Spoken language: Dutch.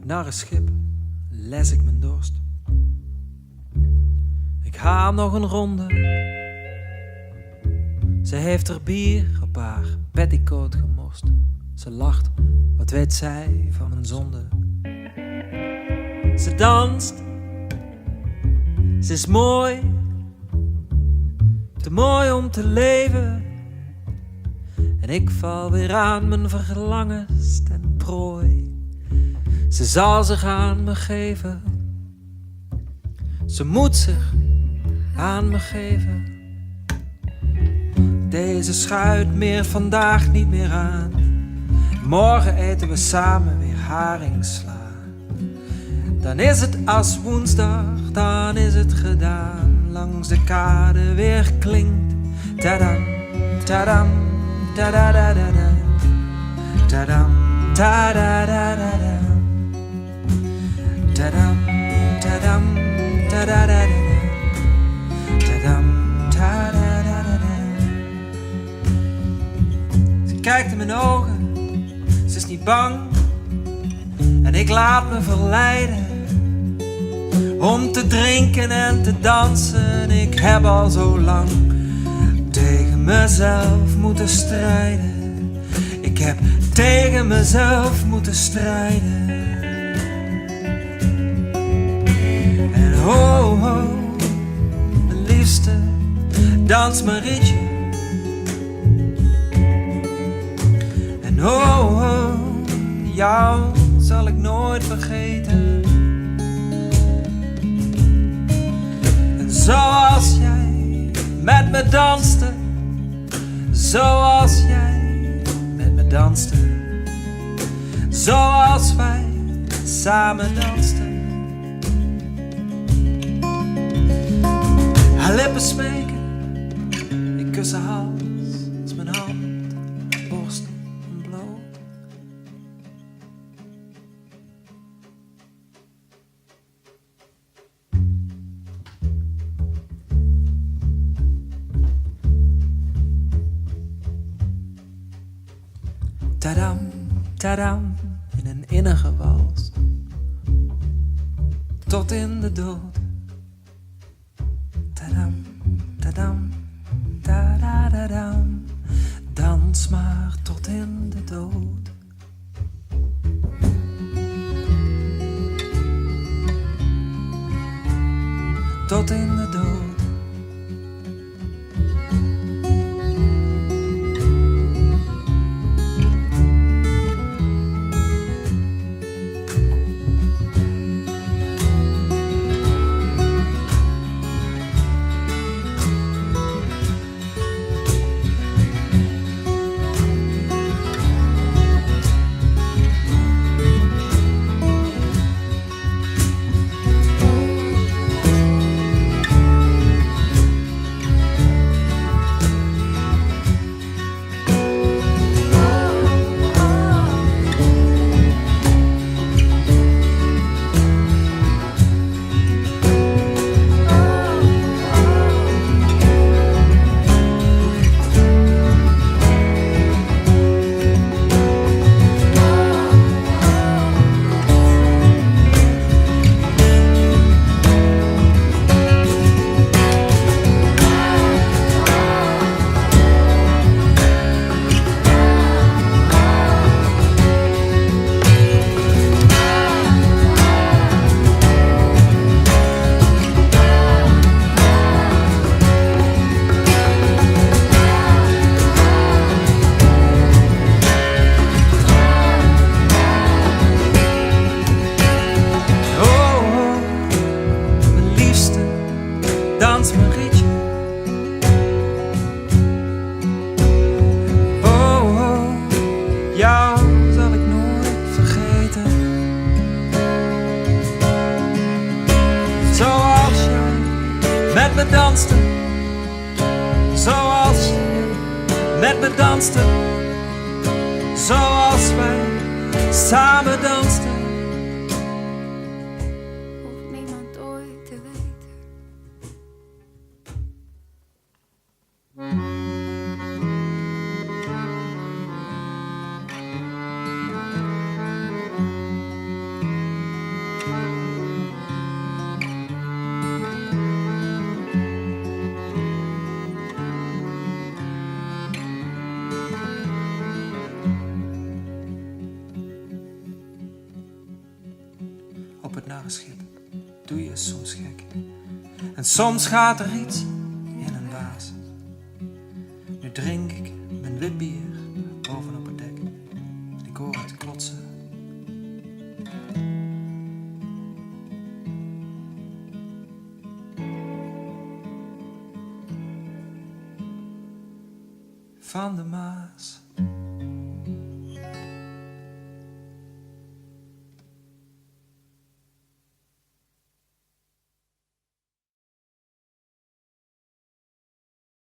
naar een schip, les ik mijn dorst. Ik haal nog een ronde. Ze heeft er bier op haar petticoat gemorst. Ze lacht, wat weet zij van mijn zonde. Ze danst, ze is mooi, te mooi om te leven. En ik val weer aan mijn verlangens ten prooi. Ze zal zich aan me geven. Ze moet zich aan me geven. Deze schuit meer vandaag niet meer aan. Morgen eten we samen weer haringsla. Dan is het als woensdag, dan is het gedaan. Langs de kade weer klinkt tadam, tadam, tadadadada. Tadam, tadadadada. Tadam, tadam, tadadadada. Tadam, tadadadada. Ze kijkt in mijn ogen, ze is niet bang. En ik laat me verleiden om te drinken en te dansen. Ik heb al zo lang tegen mezelf moeten strijden. Ik heb tegen mezelf moeten strijden. En ho, ho, mijn liefste, dans maar rietje. En ho, ho, jou zal ik nooit vergeten. En zoals jij met me danste, zoals jij met me danste, zoals wij samen dansten. Haar lippen smeken, ik kus haar hals als mijn hand, borst en bloot. Tadam, tadam, in een innige wals, tot in de dood. Tadam, tadam, tadadadam, dans maar tot in de dood. Tot in de dood. Dans mijn rietje. Oh, oh, jou zal ik nooit vergeten. Zoals jij met me danste, zoals jij met me danste, zoals wij samen dansten. Hoeft niemand ooit te weten. doe je soms gek. En soms gaat er iets in een waas. Nu drink ik mijn wit bier bovenop het dek. En ik hoor het klotsen. Van de Maas.